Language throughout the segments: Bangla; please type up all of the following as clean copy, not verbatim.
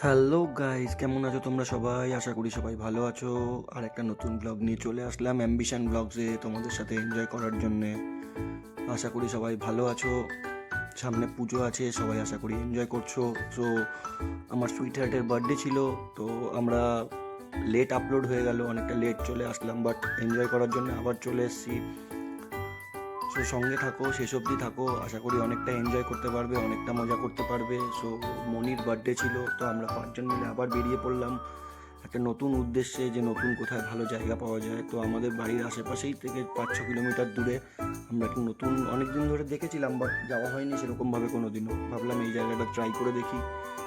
হ্যালো গাইস, কেমন আছো তোমরা সবাই? আশা করি সবাই ভালো আছো। আর একটা নতুন ব্লগ নিয়ে চলে আসলাম অ্যাম্বিশন ব্লগসে তোমাদের সাথে এনজয় করার জন্যে। আশা করি সবাই ভালো আছো। সামনে পুজো আছে, সবাই আশা করি এনজয় করছো। সো আমার সুইট হার্টের বার্থডে ছিল, তো আমরা লেট আপলোড হয়ে গেল, অনেকটা লেট চলে আসলাম, বাট এনজয় করার জন্য আবার চলে এসেছি। সো সঙ্গে থাকো, শেষ অবধি থাকো, আশা করি অনেকটা এনজয় করতে পারবে, অনেকটা মজা করতে পারবে। সো মনির বার্থডে ছিল, তো আমরা 5জন মিলে আবার বেরিয়ে পড়লাম একটা নতুন উদ্দেশ্যে, যে নতুন কোথায় ভালো জায়গা পাওয়া যায়। তো আমাদের বাড়ির আশেপাশেই থেকে 5-6 কিলোমিটার দূরে আমরা একটা নতুন, অনেক দিন ধরে দেখেছিলাম বাট যাওয়া হয়নি সেরকমভাবে কোনো দিনও। ভাবলাম এই জায়গাটা ট্রাই করে দেখি,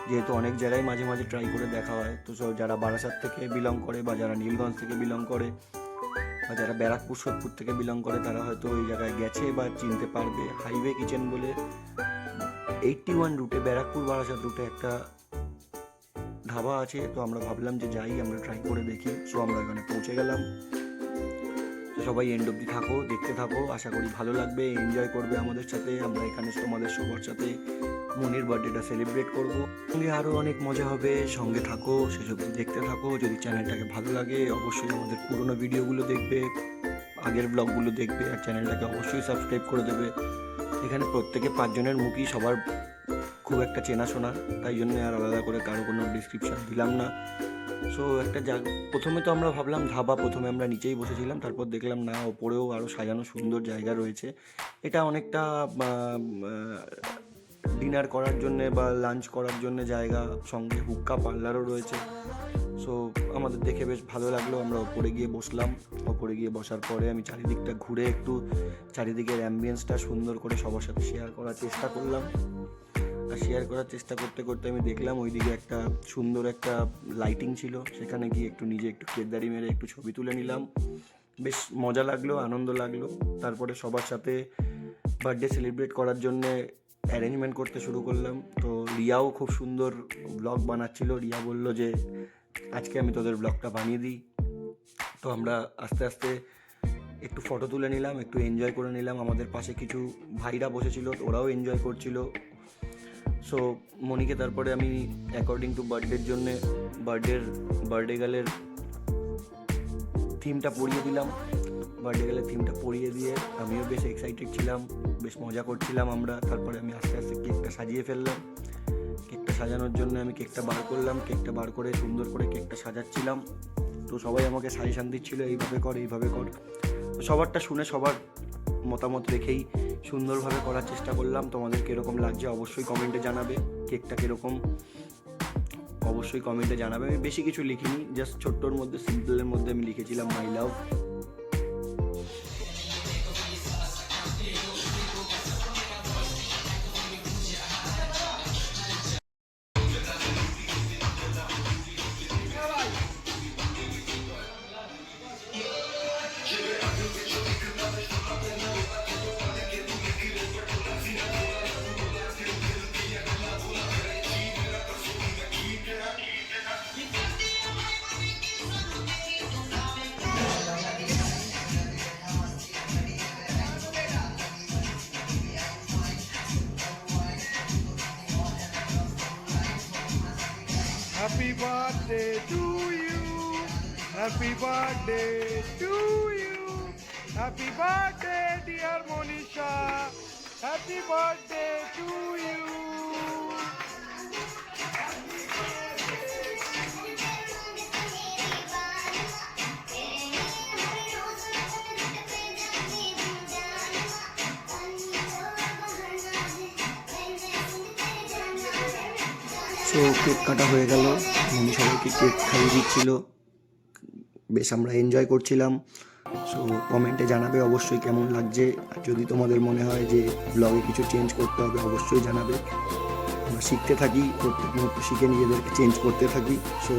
যেহেতু অনেক জায়গায় মাঝে মাঝে ট্রাই করে দেখা হয়। তো যারা বারাসাত থেকে বিলং করে বা যারা নীলগঞ্জ থেকে বিলং করে বা যারা ব্যারাকপুর সোদপুর থেকে বিলং করে, তারা হয়তো ওই জায়গায় গেছে বা চিনতে পারবে। হাইওয়ে কিচেন বলে 81 রুটে, ব্যারাকপুর বারাসাত রুটে একটা ধাবা আছে। তো আমরা ভাবলাম যে যাই, আমরা ট্রাই করে দেখি। সো আমরা এখানে পৌঁছে গেলাম। তো সবাই এন্ড অব্দি থাকো, দেখতে থাকো, আশা করি ভালো লাগবে, এনজয় করবে আমাদের সাথে। আমরা এখানে তোমাদের সবার সাথে মনির বার্থডেটা সেলিব্রেট করবো, সঙ্গে আরও অনেক মজা হবে। সঙ্গে থাকো, সেসব দেখতে থাকো। যদি চ্যানেলটাকে ভালো লাগে অবশ্যই আমাদের পুরোনো ভিডিওগুলো দেখবে, আগের ব্লগগুলো দেখবে, আর চ্যানেলটাকে অবশ্যই সাবস্ক্রাইব করে দেবে। এখানে প্রত্যেকে 5জনের মুখই সবার খুব একটা চেনাশোনা, তাই জন্য আর আলাদা করে কারো কোনো ডিসক্রিপশান দিলাম না। সো একটা প্রথমে তো আমরা ভাবলাম ধাবা, প্রথমে আমরা নিচেই বসেছিলাম, তারপর দেখলাম না, ওপরেও আরও সাজানো সুন্দর জায়গা রয়েছে। এটা অনেকটা ডিনার করার জন্যে বা লাঞ্চ করার জন্য জায়গা, সঙ্গে হুক্কা পার্লারও রয়েছে। সো আমাদের দেখে বেশ ভালো লাগলো, আমরা ওপরে গিয়ে বসলাম। ওপরে গিয়ে বসার পরে আমি চারিদিকটা ঘুরে একটু চারিদিকের অ্যাম্বিয়েন্সটা সুন্দর করে সবার সাথে শেয়ার করার চেষ্টা করলাম। আর শেয়ার করার চেষ্টা করতে করতে আমি দেখলাম ওইদিকে একটা সুন্দর একটা লাইটিং ছিল, সেখানে গিয়ে একটু নিজে একটু কেদারি মেরে একটু ছবি তুলে নিলাম। বেশ মজা লাগলো, আনন্দ লাগলো। তারপরে সবার সাথে বার্থডে সেলিব্রেট করার জন্যে অ্যারেঞ্জমেন্ট করতে শুরু করলাম। তো রিয়াও খুব সুন্দর ব্লগ বানাচ্ছিল। রিয়া বলল যে আজকে আমি তোদের ব্লগটা বানিয়ে দিই। তো আমরা আস্তে আস্তে একটু ফটো তুলে নিলাম, একটু এনজয় করে নিলাম। আমাদের পাশে কিছু ভাইরা বসেছিল, ওরাও এনজয় করছিল। সো মনিকে তারপরে আমি অ্যাকর্ডিং টু বার্থডের জন্যে বার্থডে গার্লের থিমটা পরিয়ে দিলাম। বার্থডে গার্লের থিমটা পরিয়ে দিয়ে আমিও বেশ এক্সাইটেড ছিলাম, বেশ মজা করছিলাম আমরা। তারপরে আমি আস্তে আস্তে কেকটা সাজিয়ে ফেললাম। কেকটা সাজানোর জন্য আমি কেকটা বার করলাম, কেকটা বার করে সুন্দর করে কেকটা সাজাচ্ছিলাম। তো সবাই আমাকে সাজেশান দিচ্ছিল, এইভাবে কর, এইভাবে কর। সবারটা শুনে, সবার মতামত রেখেই সুন্দরভাবে করার চেষ্টা করলাম। তোমাদের কীরকম লাগছে অবশ্যই কমেন্টে জানাবে, কেকটা কীরকম অবশ্যই কমেন্টে জানাবে। আমি বেশি কিছু লিখিনি, জাস্ট ছোট্টর মধ্যে, সিম্পলের মধ্যে আমি লিখেছিলাম মাই লাভ। Happy birthday to you. Happy birthday to you. Happy birthday, dear Monisha. Happy birthday to you. So cake কাটা হয়ে গেল, আমি সবাইকে কেক খাইয়ে দিচ্ছিল, বেশ আমরা এনজয় করছিলাম। সো কমেন্টে জানাবে অবশ্যই কেমন লাগছে। আর যদি তোমাদের মনে হয় যে ব্লগে কিছু চেঞ্জ করতে হবে অবশ্যই জানাবে। আমরা শিখতে থাকি, প্রত্যেক মুহূর্তে শিখে নিজেদেরকে চেঞ্জ করতে থাকি। সো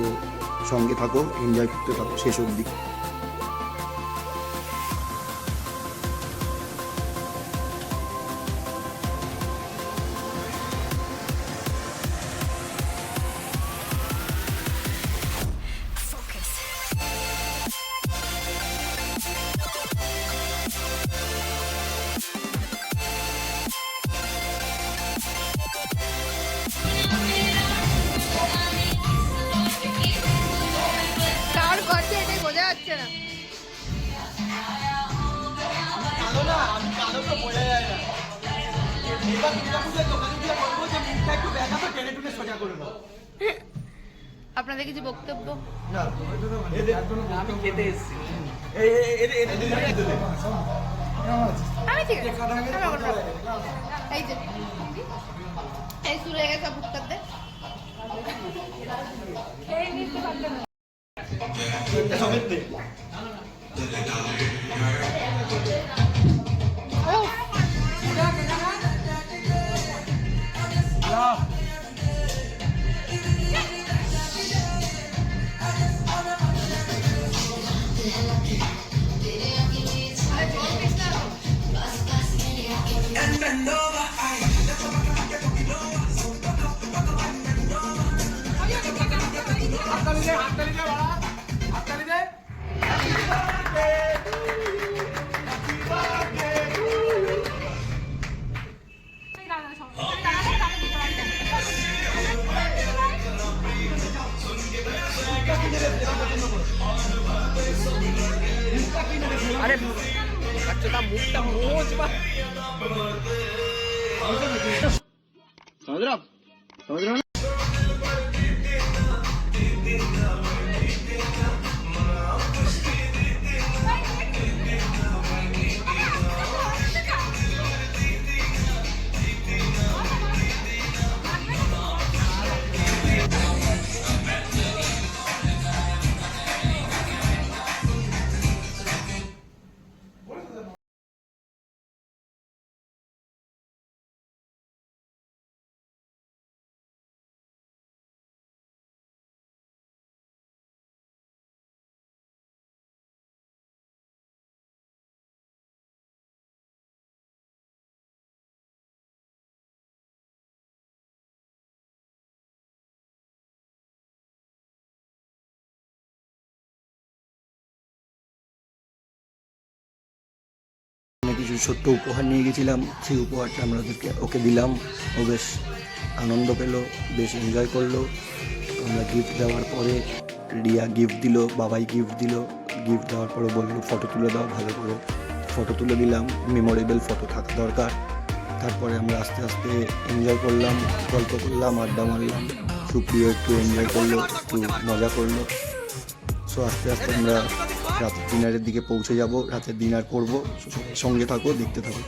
সঙ্গে থাকো, এনজয় করতে থাকো শেষ অবধি। এবার দুর্গাপুজোর দোকানে গিয়ে বলবো যে মুখটা একটু দেখাবো, টেনে টুনে সোজা করে দাও। আপনাদের কিছু বক্তব্য? না, আমি খেতে এসেছি। আমি ঠিক আছে, আমার কোনো problem নেই। এই যে এই শুরু হয়ে গেছে ভুক্তাদের। এই নিতে পারবে না। ও আরে বাচ্চাটা মুখটা মোজ বা আমি কিছু ছোট্ট উপহার নিয়ে গেছিলাম, সেই উপহারটা আমরা ওকে দিলাম। ও বেশ আনন্দ পেলো, বেশ এনজয় করলো। আমরা গিফট দেওয়ার পরে রিয়া গিফট দিল, বাবাই গিফট দিল। গিফট দেওয়ার পরে বললো ফটো তুলে দাও ভালো করে। ফটো তুলে দিলাম, মেমোরেবল ফটো থাকা দরকার। তারপরে আমরা আস্তে আস্তে এনজয় করলাম, গল্প করলাম, আড্ডা মারলাম। সুপ্রিয় একটু এনজয় করলো, একটু মজা করলো। সো আস্তে আস্তে আমরা রাতের ডিনারের দিকে পৌঁছে যাব, রাতের ডিনার করব। সঙ্গে থাকো, দেখতে থাকো।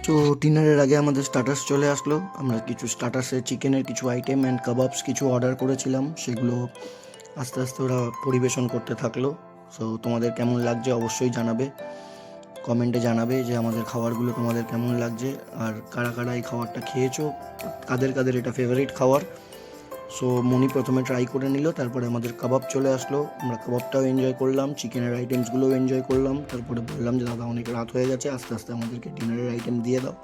তো ডিনারের আগে আমাদের স্টার্টার্স চলে আসলো। আমরা কিছু স্টার্টার্সের চিকেনের কিছু আইটেম অ্যান্ড কাবাবস কিছু অর্ডার করেছিলাম, সেগুলো আস্তে আস্তে ওরা পরিবেশন করতে থাকলো। সো তোমাদের কেমন লাগছে অবশ্যই জানাবে, কমেন্টে জানাবে যে আমাদের খাবারগুলো তোমাদের কেমন লাগছে, আর কারা কারা এই খাবারটা খেয়েছো, কাদের কাদের এটা ফেভারিট খাবার। সো মনি প্রথমে ট্রাই করে নিল, তারপরে আমাদের কাবাব চলে আসলো। আমরা কাবাবটাও এনজয় করলাম, চিকেনের আইটেমসগুলোও এনজয় করলাম। তারপরে বললাম যে দাদা অনেক রাত হয়ে গেছে, আস্তে আস্তে আমাদেরকে ডিনারের আইটেম দিয়ে দাও।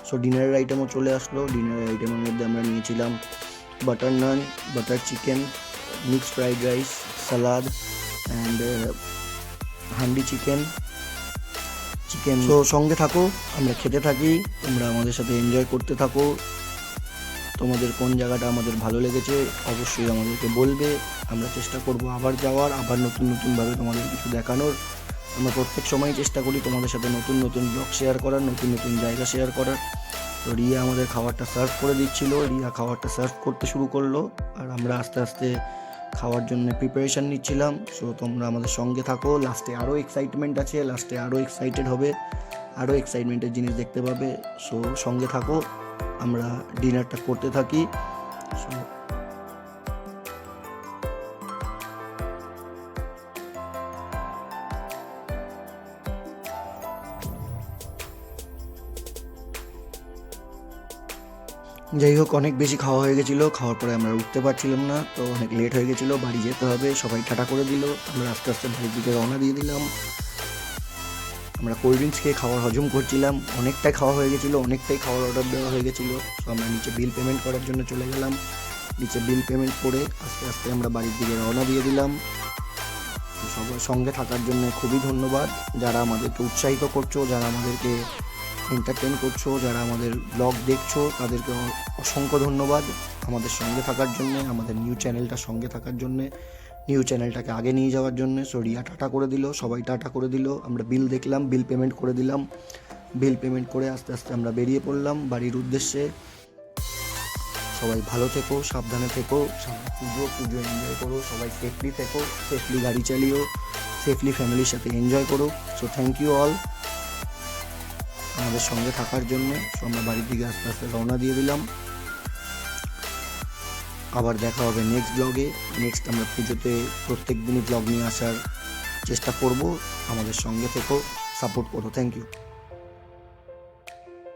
সো ডিনারের আইটেমও চলে আসলো। ডিনারের আইটেমের মধ্যে আমরা নিয়েছিলাম butter naan, butter chicken, mixed fried rice, salad and handi chicken. So সঙ্গে থাকো, আমরা খেতে থাকি, তোমরা আমাদের সাথে এনজয় করতে থাকো। তোমাদের কোন জায়গাটা আমাদের ভালো লেগেছে অবশ্যই আমাদেরকে বলবে। আমরা চেষ্টা করব আবার যাওয়ার, আবার নতুন নতুনভাবে তোমাদের কিছু দেখানোর। আমরা প্রত্যেক সময় চেষ্টা করি তোমাদের সাথে নতুন নতুন ব্লগ শেয়ার করার, নতুন নতুন জায়গা শেয়ার করার। তো রিয়া আমাদের খাবারটা সার্ভ করে দিচ্ছিল, রিয়া খাবারটা সার্ভ করতে শুরু করলো, আর আমরা আস্তে আস্তে খাওয়ার জন্য প্রিপারেশান নিচ্ছিলাম। সো তোমরা আমাদের সঙ্গে থাকো, লাস্টে আরও এক্সাইটমেন্ট আছে, লাস্টে আরও এক্সাইটেড হবে, আরও এক্সাইটমেন্টের জিনিস দেখতে পাবে। সো সঙ্গে থাকো, আমরা ডিনারটা করতে থাকি। সো যাই হোক, অনেক বেশি খাওয়া হয়ে গেছিলো। খাওয়ার পরে আমরা উঠতে পারছিলাম না, তো অনেক লেট হয়ে গেছিলো, বাড়ি যেতে হবে। সবাই টাটা করে দিল, আমরা আস্তে আস্তে বাড়ির দিকে রওনা দিয়ে দিলাম। আমরা কোল্ড ড্রিঙ্কস খেয়ে খাবার হজম করছিলাম, অনেকটাই খাওয়া হয়ে গেছিলো, অনেকটাই খাওয়ার অর্ডার দেওয়া হয়ে গেছিলো। তো আমরা নিচে বিল পেমেন্ট করার জন্য চলে গেলাম। নিচে বিল পেমেন্ট করে আস্তে আস্তে আমরা বাড়ির দিকে রওনা দিয়ে দিলাম। সবার সঙ্গে থাকার জন্য খুবই ধন্যবাদ, যারা আমাদেরকে উৎসাহিত করছো, যারা আমাদেরকে এন্টারটেন করছো, যারা আমাদের ব্লগ দেখছো, তাদেরকে অসংখ্য ধন্যবাদ আমাদের সঙ্গে থাকার জন্যে, আমাদের নিউ চ্যানেলটার সঙ্গে থাকার জন্যে। নিউ চ্যানেলটাকে আগে নিয়ে যাওয়ার জন্য। সো রিয়া টাটা করে দিল, সবাই টাটা করে দিল, আমরা বিল দেখলাম, বিল পেমেন্ট করে দিলাম। বিল পেমেন্ট করে আস্তে আস্তে আমরা বেরিয়ে পড়লাম বাড়ির উদ্দেশ্যে। সবাই ভালো থেকো, সাবধানে থেকো, সামনে পুজো এনজয় করো, সবাই সেফলি থেকো, সেফলি গাড়ি চালিও, সেফলি ফ্যামিলির সাথে এনজয় করো। সো থ্যাংক ইউ অল আমাদের সঙ্গে থাকার জন্য। সো আমরা বাড়ির দিকে আস্তে আস্তে রওনা দিয়ে দিলাম। আবার দেখা হবে নেক্সট ব্লগে। নেক্সট আমরা পুজোতে প্রত্যেক দিনই ব্লগ নিয়ে আসার চেষ্টা করব। আমাদের সঙ্গে থেকো, সাপোর্ট করো। Thank you.